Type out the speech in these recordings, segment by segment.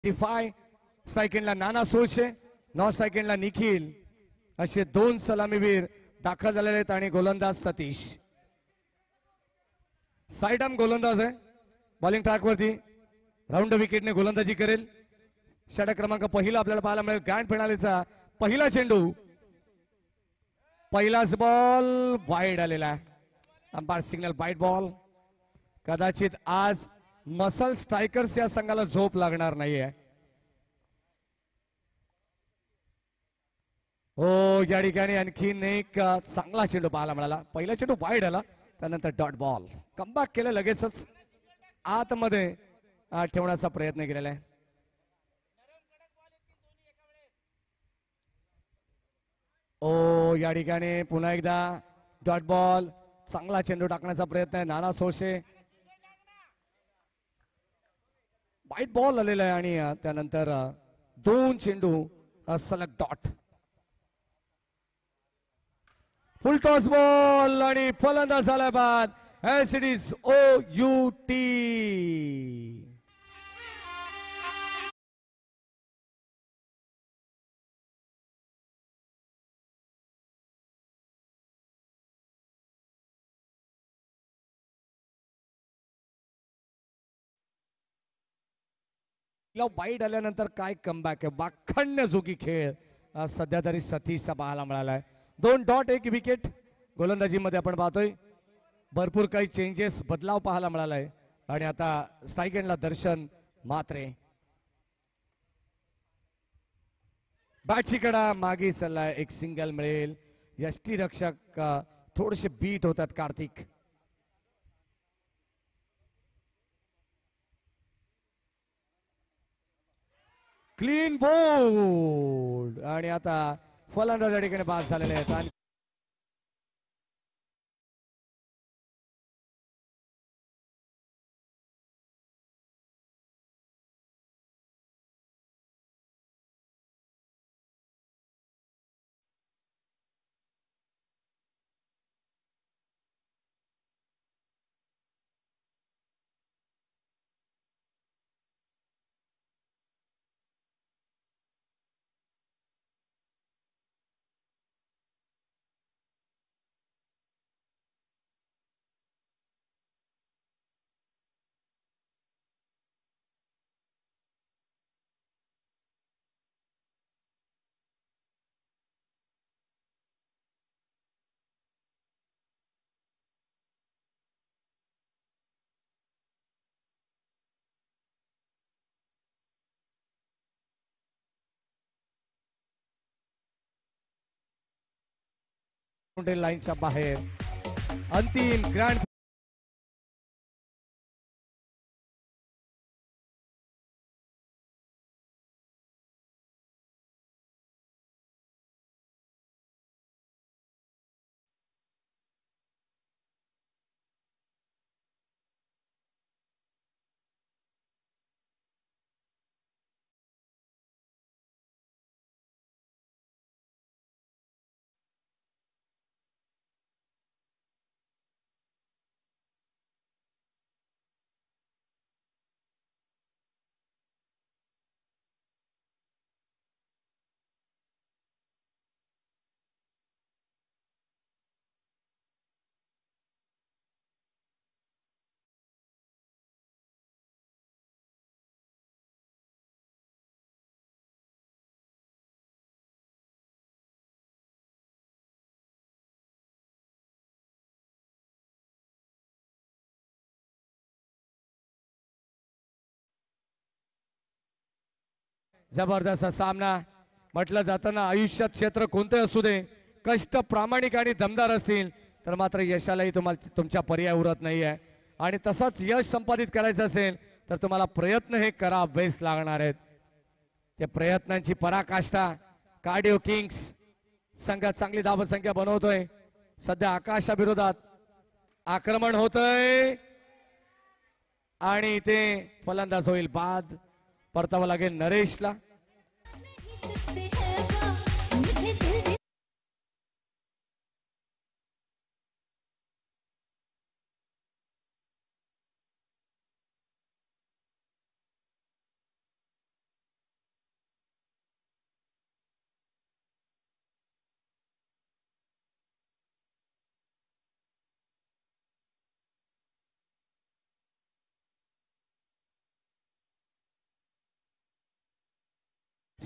5 स्ट्रायकेंडला नाना Solshe, non स्ट्रायकेंडला Nikhil असे दोन सलामीवीर दाखल झालेले आहेत आणि गोलंदाज सतीश साइड आर्म गोलंदाज आहे. बॉलिंग ट्रॅकवरती राऊंड विकेटने गोलंदाजी करेल. षटक क्रमांक पहिला आपल्याला पाहायला मिळेल. ग्रँड फिनालेचा पहिला चेंडू, पहिलाच बॉल वाईड आलेला आहे. Umpire signal wide ball. कदाचित आज मसल स्ट्रायकर्स या संघाला झोप लागणार नाहीये. हो, या ठिकाणी आणखीन एक चांगला चेंडू पाहायला मिळाला. पहिला चेंडू वाईड आला, त्यानंतर डॉट बॉल. कमबॅक केलं, लगेचच आतमध्ये ठेवण्याचा प्रयत्न केलेला आहे. ओ, या ठिकाणी पुन्हा एकदा डॉट बॉल. चांगला चेंडू टाकण्याचा प्रयत्न आहे. नाना सोळशे, वाईट बॉल आलेला आहे आणि त्यानंतर दोन चेंडू सलग डॉट. फुल टॉस बॉल आणि फलंदाज झाला बाद. S it is OUT. वाईट आल्यानंतर काय कमबॅक आहे. वाखाणण्याजोगी खेळ सध्या तरी सतीशचा पाहायला मिळालाय. 2 डॉट 1 विकेट. गोलंदाजीमध्ये आपण पाहतोय भरपूर काही चेंजेस, बदलाव पाहायला मिळालाय. आणि आता स्ट्राईक एंडला दर्शन मात्रे. बॅटची कडा मागे चाललाय, एक सिंगल मिळेल. यष्टीरक्षक थोडेसे बीट होतात. कार्तिक क्लीन बोल्ड आणि आता फलंदाज या ठिकाणी बाद झालेले आहेत. लाईनच्या बाहेर अंतिम ग्रँड जबरदस्त सामना. म्हटलं जातं ना, आयुष्यात क्षेत्र कोणते असू दे, कष्ट प्रामाणिक आणि दमदार असतील तर मात्र यशालाही तुम्हाला तुमच्या पर्याय उरत नाहीये. आणि तसंच यश संपादित करायचं असेल तर तुम्हाला प्रयत्न हे करावेच लागणार आहेत. त्या प्रयत्नांची पराकाष्ठा कार्डिओ किंग्स संघ चांगली धावसंख्या बनवतोय. सध्या आकाशाविरोधात आक्रमण होतंय आणि ते फलंदाज होईल बाद. परतावं लागेल नरेशला.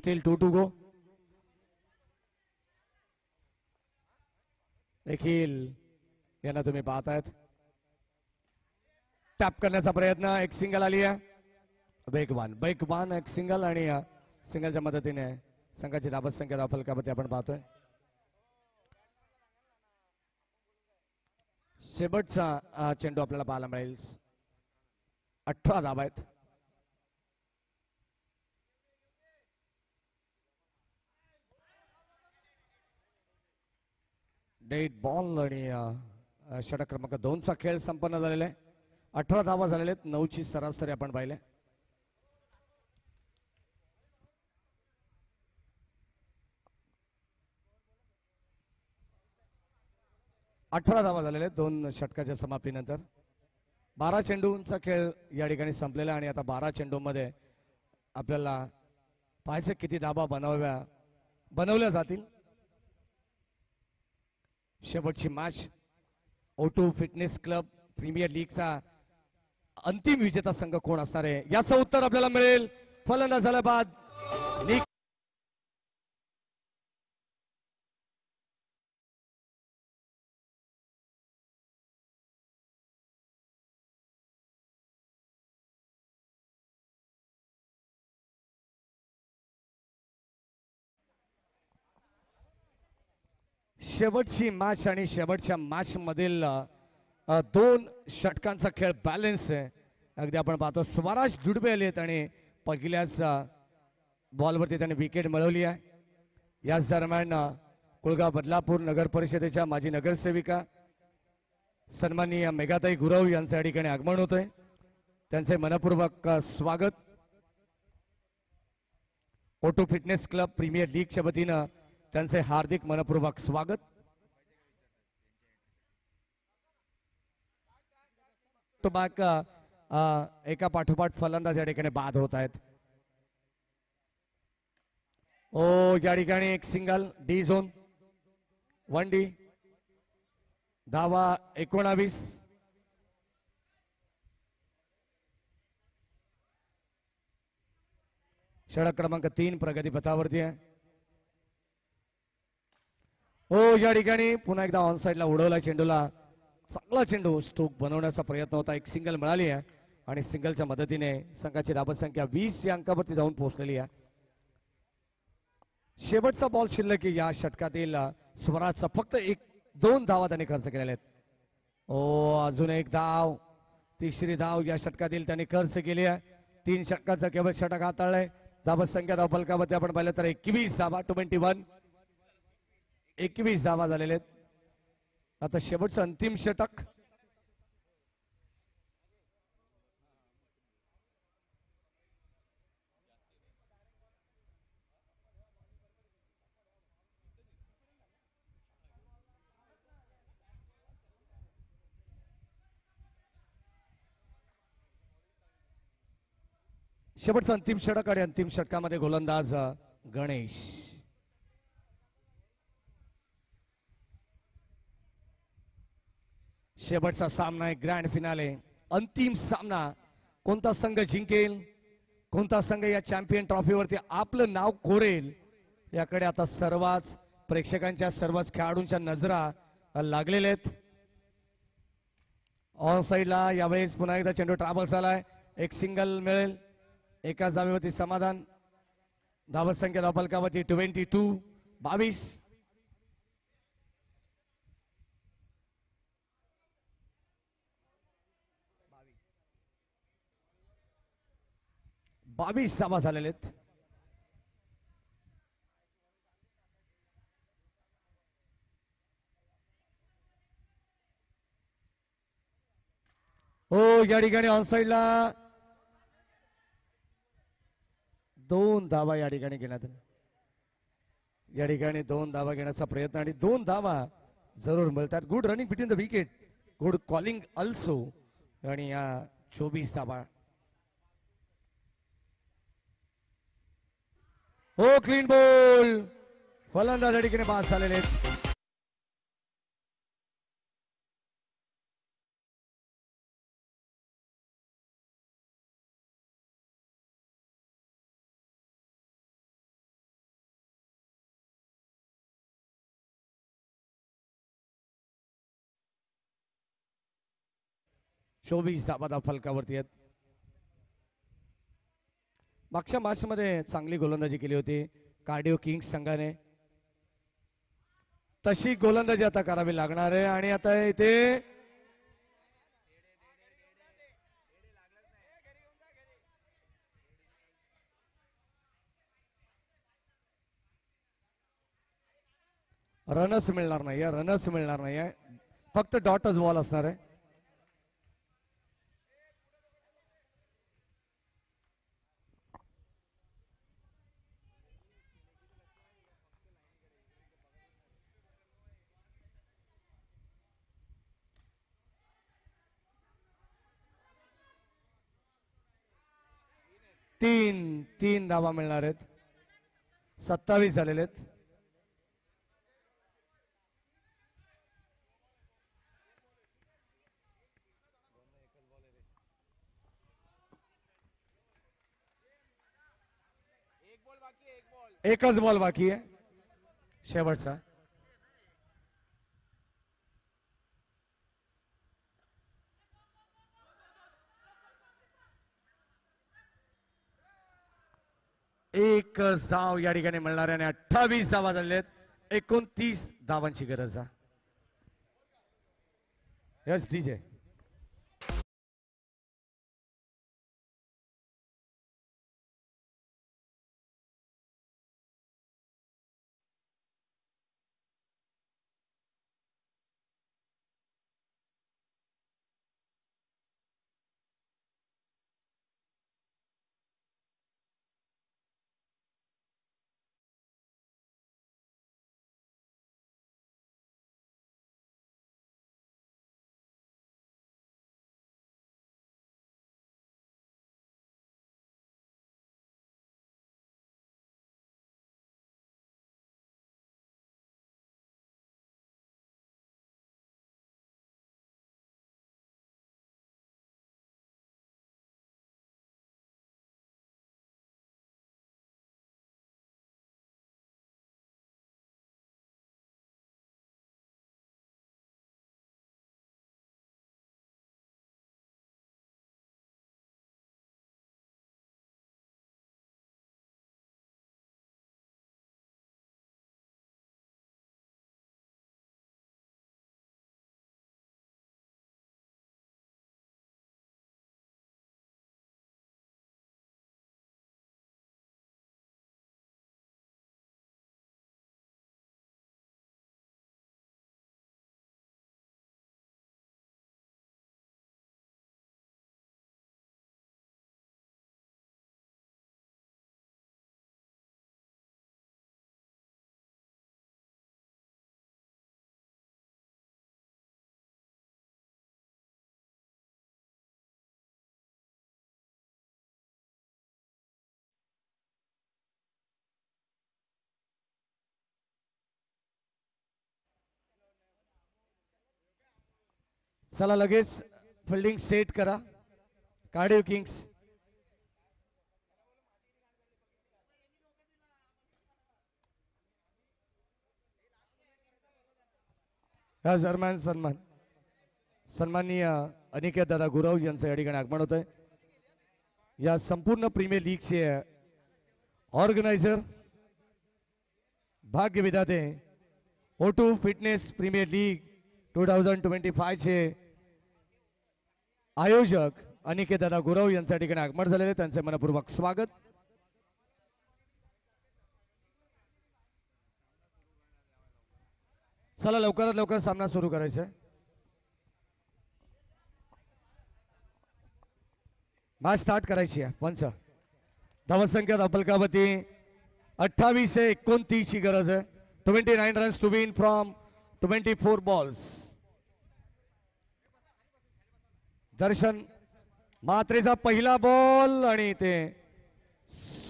स्टील 2 गो. देखील यांना तुम्ही पाहतायत टॅप करण्याचा प्रयत्न. एक सिंगल आली आहे. बेगवान एक सिंगल आणि सिंगलच्या मदतीने संघाची धाबत संख्या फलकावरती आपण पाहतोय. शेवटचा चेंडू आपल्याला पाहायला मिळेल. 18 धाबा आहेत. डेट बॉल आणि षटक क्रमांक 2चा खेळ संपन्न झालेला आहे. 18 धावा झालेले आहेत. 9ची सरासरी आपण पाहिले. 18 धावा झालेले आहेत 2 षटकाच्या समाप्तीनंतर. 12 चेंडूंचा खेळ या ठिकाणी संपलेला आणि आता 12 चेंडूमध्ये आपल्याला पाहायचं किती धाबा बनवल्या जातील. शेवटची match O2 fitness club premier लीगचा अंतिम विजेता संघ कोण असणार आहे याचं उत्तर आपल्याला मिळेल फलंदाज झाल्या बाद. शेवटची मॅच आणि शेवटच्या मॅच मधील 2 षटकांचा खेळ बॅलन्स आहे. अगदी आपण पाहतो स्वराज दुडबे आलेत आणि पहिल्याच बॉलवरती त्यांनी विकेट मिळवली आहे. याच दरम्यान कुळगाव बदलापूर नगर परिषदेच्या माजी नगरसेविका सन्माननीय मेघाताई गुरव यांचं या ठिकाणी आगमन होतंय. त्यांचे मनपूर्वक स्वागत. O2 फिटनेस क्लब प्रीमियर लीगच्या वतीनं त्यांचे हार्दिक मनपूर्वक स्वागत. तो बॅक एका पाठोपाठ फलंदाज या ठिकाणी बाद होत आहेत. या ठिकाणी एक सिंगल डी झोन 1 डी. धावा 19. षटक क्रमांक 3 प्रगतीपथावरती आहे. या ठिकाणी पुन्हा एकदा ऑन साइडला उडवला चेंडूला. चांगला चेंडू स्टोक बनवण्याचा प्रयत्न होता. एक सिंगल मिळाली आहे आणि सिंगलच्या मदतीने संघाची धाबत संख्या 20 या अंकावरती जाऊन पोहोचलेली आहे. शेवटचा बॉल शिल्लक या षटकातील स्वराजचा फक्त 2 धावा त्यांनी खर्च केलेल्या आहेत. अजून एक धाव. तिसरी धाव या षटकातील त्यांनी खर्च केली आहे. 3 षटकाचा केवळ षटक हाताळलंय. धाबत संख्या धाव फलकावरती आपण पाहिलं तर 21 धावा 21. 21 धावा झालेले आहेत. आता शेवटचं अंतिम षटक. शेवटचं अंतिम षटक आणि अंतिम षटकामध्ये गोलंदाज गणेश. शेवटचा सामना आहे ग्रँड फिनाले. अंतिम सामना. कोणता संघ जिंकेल कोणता संघ या चॅम्पियन ट्रॉफीवरती आपलं नाव कोरेल याकडे आता सर्वच प्रेक्षकांच्या सर्वच खेळाडूंच्या नजरा लागलेल्या आहेत. ऑन साइडला यावेळेस पुन्हा एकदा चेंडू ट्रॅव्हल्स आलाय. एक सिंगल मिळेल. एकाच धावेवरती समाधान. धावत संख्या धावफलकावरती 22. 22 धावा झालेले आहेत. या ठिकाणी ऑनसाइडला 2 धावा या ठिकाणी घेण्यात. या ठिकाणी 2 धावा घेण्याचा प्रयत्न आणि 2 धावा जरूर मिळतात. Good running between the wicket. Good calling also. आणि या 24 धावा. Clean ball. फलंदाज या ठिकाणी बाद झालेले आहेत. 24 धाबा फलकावरती आहेत. मागच्या मॅचमध्ये चांगली गोलंदाजी केली होती कार्डिओ किंग्स संघाने. तशी गोलंदाजी आता करावी लागणार आहे. आणि आता इथे रनच मिळणार नाहीये, रनच मिळणार नाहीये, फक्त डॉटच बॉल असणार आहे. तीन धावा मिळणार आहेत. 27 झालेले आहेत. एकच बॉल बाकी आहे शेवटचा. एकच धाव या ठिकाणी मिळणार आहे आणि 28 धावा झालेत. 29 धावांची गरज आहे. Yes DJ. चला लगेच फिल्डिंग सेट करा कार्डिओ किंग्स. या दरम्यान सन्माननीय अनिकेत दादा गुरव यांचं या ठिकाणी आगमन होत आहे. या संपूर्ण प्रीमियर लीगचे ऑर्गनायझर भाग्य विधाते O2 फिटनेस प्रीमियर लीग 2025 चे आयोजक अनिकेत दादा गुरव यांच्या ठिकाणी आगमन झालेले. त्यांचे मनपूर्वक स्वागत. चला लवकरात लवकर सामना सुरू करायचा आहे. मॅच स्टार्ट करायची आहे. पंच धावसंख्या धापलकावती 28-29 ची गरज आहे. 29 runs to win from 24 balls. Darshan मात्रेचा पहिला बॉल आणि ते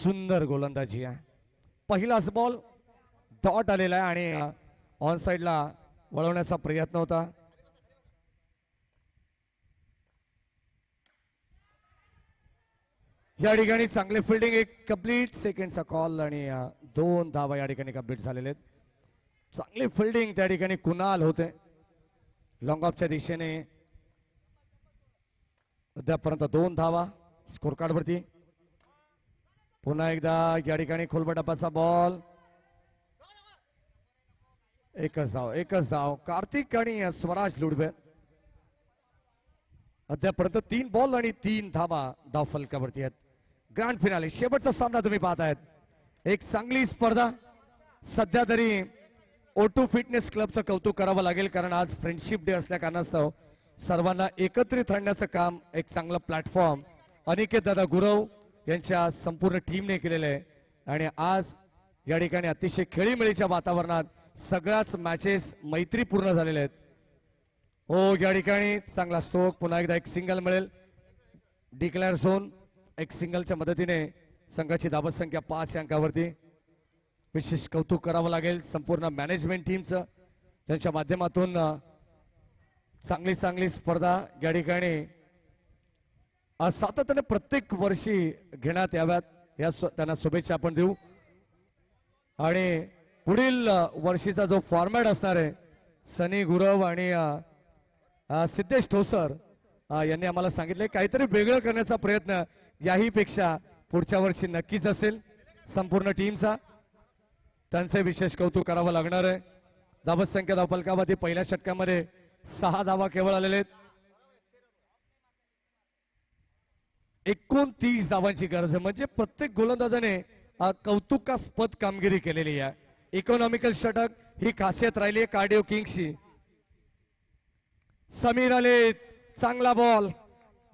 सुंदर गोलंदाजी आहे. पहिलाच बॉल डॉट आलेला आहे आणि ऑन साइडला वळवण्याचा प्रयत्न होता. या ठिकाणी चांगले फिल्डिंग. एक कंप्लीट सेकंडचा कॉल आणि 2 धावा या ठिकाणी कंप्लीट झालेले आहेत. चांगली फिल्डिंग त्या ठिकाणी कुणाल होते लॉंग ऑफच्या दिशेने. अद्यापर्यंत 2 धावा स्कोर कार्ड वरती. पुन्हा एकदा या ठिकाणी खोलबटापाचा बॉल. एकच धाव कार्तिक आणि स्वराज लुडबे. अद्यापर्यंत 3 बॉल आणि 3 धावा धाव फलकावरती आहेत. ग्रँड फिनाले शेवटचा सामना तुम्ही पाहतायत. एक चांगली स्पर्धा. सध्या तरी O2 फिटनेस क्लबचं कौतुक करावं लागेल, कारण आज फ्रेंडशिप डे असल्या कारणास्तव सर्वांना एकत्रित आणण्याचं काम एक चांगलं प्लॅटफॉर्म अनिकेत दादा गुरव यांच्या संपूर्ण टीमने केलेलं आहे. आणि आज या ठिकाणी अतिशय खेळीमेळीच्या वातावरणात सगळ्याच मॅचेस मैत्रीपूर्ण झालेल्या आहेत. हो, या ठिकाणी चांगला स्ट्रोक. पुन्हा एकदा एक सिंगल मिळेल. डिक्लेअर झोन एक सिंगलच्या मदतीने संघाची धावत संख्या 5 अंकावरती. विशेष कौतुक करावं लागेल संपूर्ण मॅनेजमेंट टीमचं, त्यांच्या माध्यमातून चांगली स्पर्धा या ठिकाणी सातत्याने प्रत्येक वर्षी घेण्यात याव्यात या त्यांना शुभेच्छा आपण देऊ. आणि पुढील वर्षीचा जो फॉर्मॅट असणार आहे, सनी गुरव आणि सिद्धेश ठोसर यांनी आम्हाला सांगितले काहीतरी वेगळं करण्याचा प्रयत्न याही पेक्षा पुढच्या वर्षी नक्कीच असेल संपूर्ण टीमचा. त्यांचे विशेष कौतुक करावं लागणार आहे. धावत संख्या धावफलकावरती पहिल्या षटकामध्ये 6 धावा केवळ आलेले आहेत. 29 धावांची गरज आहे, म्हणजे प्रत्येक गोलंदाजाने कौतुकास्पद कामगिरी केलेली आहे. इकॉनॉमिकल षटक ही खासियत राहिली आहे कार्डिओ किंग्सची. समीर आले, चांगला बॉल,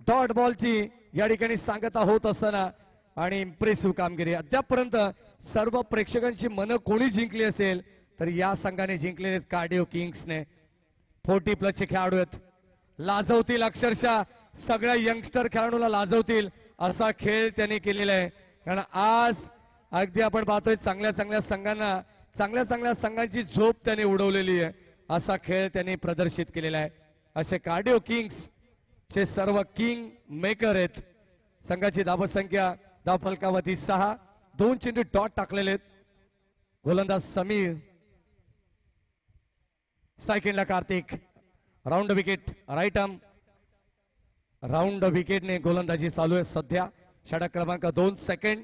डॉट बॉलची या ठिकाणी सांगता होत असताना आणि इम्प्रेसिव्ह कामगिरी. अद्यापर्यंत सर्व प्रेक्षकांची मनं कोणी जिंकली असेल तर या संघाने जिंकलेले कार्डिओ किंग्सने. 40+ खेळाडू आहेत, लाजवतील अक्षरशः सगळ्या यंगस्टर खेळाडूला लाजवतील असा खेळ त्यांनी केलेला आहे. कारण आज अगदी आपण पाहतोय चांगल्या संघांची झोप त्यांनी उडवलेली आहे असा खेळ त्यांनी प्रदर्शित केलेला आहे. असे कार्डिओ किंग्स चे सर्व किंग मेकर आहेत. संघाची धावत संख्या धावफलकावरती 6, 2 चेंडू डॉट टाकलेले आहेत. गोलंदाज समीर, स्ट्राइकिंगला Kartik. Round wicket right arm round विकेटने गोलंदाजी चालू आहे सध्या. षटक क्रमांक 2 सेकंड.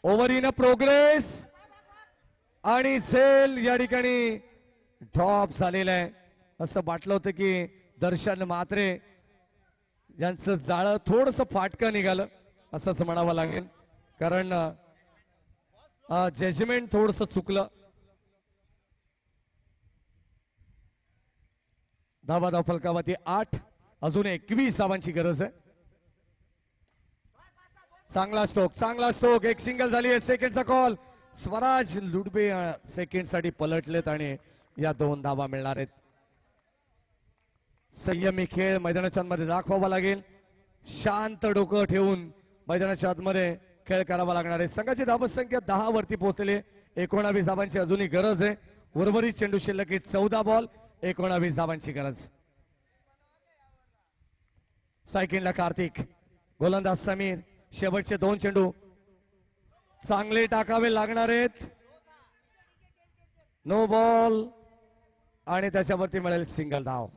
ओव्हर इन प्रोग्रेस आणि झेल या ठिकाणी ड्रॉप झालेला आहे. असं वाटलं होतं की दर्शन म्हात्रे यांचं जाळं थोडंसं फाटकं निघालं असंच म्हणावं लागेल, कारण जजमेंट थोडंसं चुकलं. धावा फलकावरती 8, अजून 21 धावांची गरज आहे. चांगला स्ट्रोक, एक सिंगल झाली आहे. सेकंडचा कॉल. स्वराज लुडबे सेकंड साठी पलटलेत आणि या 2 धावा मिळणार आहेत. संयमी खेळ मैदानाच्या आतमध्ये दाखवावा लागेल. शांत डोकं ठेवून मैदानाच्या आतमध्ये खेळ करावा लागणार आहे. संघाची धावत संख्या 10 वरती पोहोचलेली. 19 धावांची अजूनही गरज आहे. उर्वरित चेंडू शिल्लक 14 बॉल 19 धावांची गरज. सायकलला कार्तिक, गोलंदाज समीर. शेवटचे 2 चेंडू चांगले टाकावे लागणार आहेत. नो बॉल आणि त्याच्यावरती मिळेल सिंगल धाव.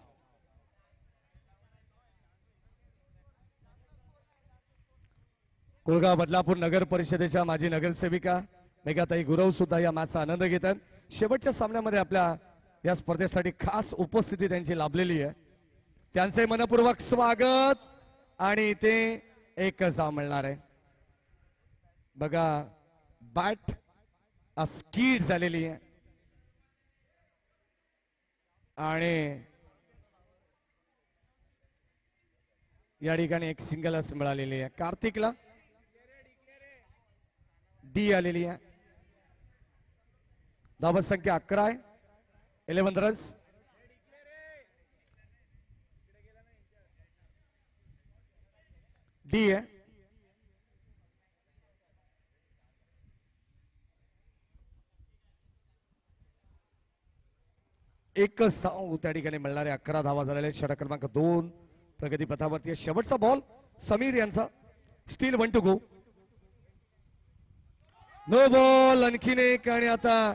कुळगाव बदलापूर नगर परिषदेच्या माजी नगरसेविका मेघाताई गुरव सुद्धा या मॅचचा आनंद घेतात. शेवटच्या सामन्यामध्ये आपल्या या स्पर्धेसाठी खास उपस्थिती त्यांची लाभलेली आहे. त्यांचे मनपूर्वक स्वागत आणि ते एकच धाव मिळणार आहे. बघा, बॅट स्कीड झालेली आहे आणि या ठिकाणी एक सिंगलच मिळालेली आहे. कार्तिकला डी आलेली आहे. धावत संख्या 11 आहे. 11 रन्स. डी आहे. एकच धाव त्या ठिकाणी मिळणारे. 11 धावा झालेल्या. षटक क्रमांक 2 प्रगती पथावरती. शेवटचा बॉल समीर यांचा. Still 1 to go. No ball. आणखीन एक. आणि आता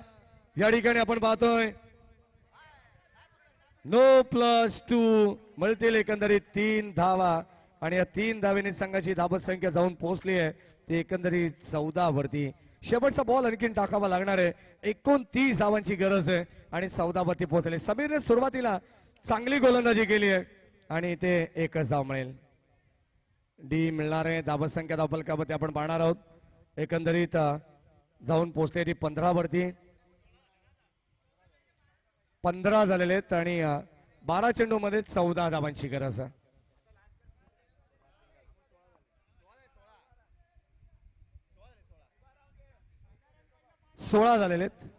या ठिकाणी आपण पाहतोय नो +2 मिळतील. एकंदरीत 3 धावा आणि या 3 धावेने संघाची धाबत संख्या जाऊन पोहोचली आहे ती एकंदरीत 14 वरती. शेवटचा बॉल आणखीन टाकावा लागणार आहे. 29 धावांची गरज आहे आणि 14 वरती पोहोचले. समीरने सुरुवातीला चांगली गोलंदाजी केली आहे आणि ते एकच धाव मिळेल. डी मिळणार आहे. धाबत संख्या धावफलकावरती आपण पाहणार आहोत. एकंदरीत जाऊन पोहोचले ती 15 वरती. 15 झालेले आहेत आणि 12 चेंडू मध्ये 14 धावांची गरज आहे. 16 झालेले आहेत.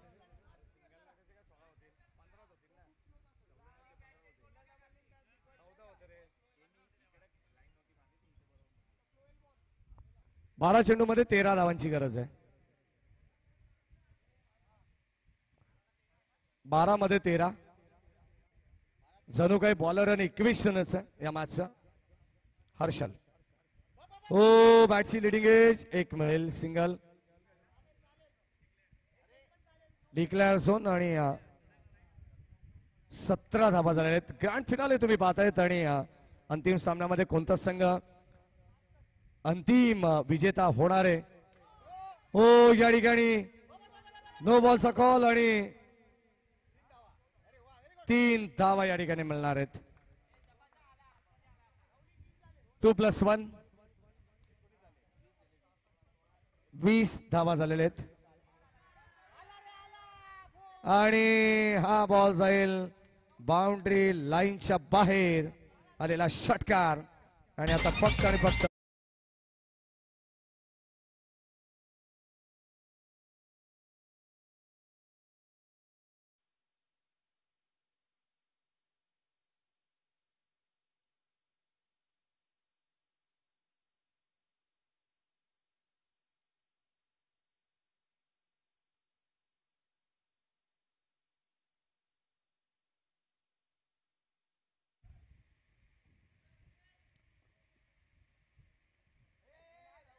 बारा चेंडू मध्ये 13 धावांची गरज आहे. 12 मध्ये 13. जणू काही बॉलर आणि इक्वेशनच आहे या मॅचचा. हर्षल हो बॅटची लिडिंग एज. एक मिळेल सिंगल. डिक्लेअर झोन आणि 17 धावा झालेल्या आहेत. ग्रँड फिनाले तुम्ही पाहतायत आणि अंतिम सामन्यामध्ये कोणता संघ अंतिम विजेता होणार आहे. हो या ठिकाणी नो बॉलचा कॉल आणि 3 धावा या ठिकाणी मिळणार आहेत. 2+1 20 धावा झालेल्या आहेत आणि हा बॉल जाईल बाउंड्री लाईनच्या बाहेर. आलेला षटकार आणि आता फक्त आणि फक्त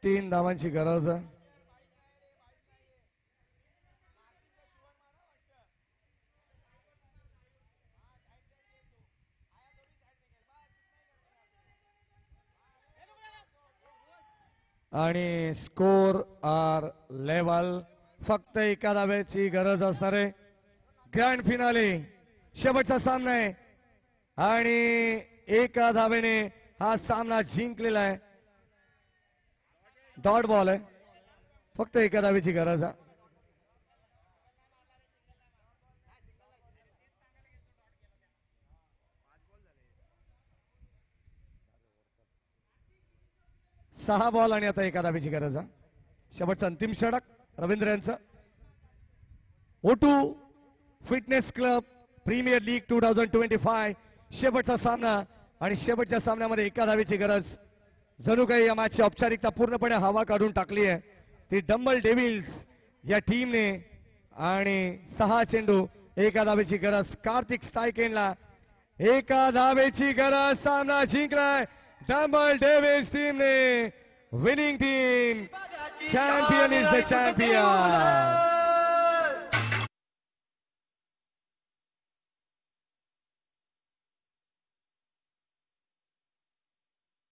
तीन धावांची गरज आहे. आणि स्कोर आर लेवल. फक्त एका धाव्याची गरज असणार आहे. ग्रँड फिनाले शेवटचा सामना आहे आणि एका धावेने हा सामना जिंकलेला आहे. डॉट बॉल आहे. फक्त एका धावेची गरज आहे. सहा बॉल आणि आता एका धावेची गरज आहे. शेवटचं अंतिम षटक रवींद्र यांचं. O2 fitness club premier league 2025 शेवटचा सामना आणि शेवटच्या सामन्यामध्ये एका धावेची गरज. जणू काही या मॅचची औपचारिकता पूर्णपणे हवा काढून टाकली आहे ती डंबल डेव्हिल्स या टीमने. आणि 6 चेंडू एका धावेची गरज. कार्तिक स्टायकेनला एका धावेची गरज. सामना जिंकलाय डंबल डेव्हिल्स टीमने. Winning team champion is the champion.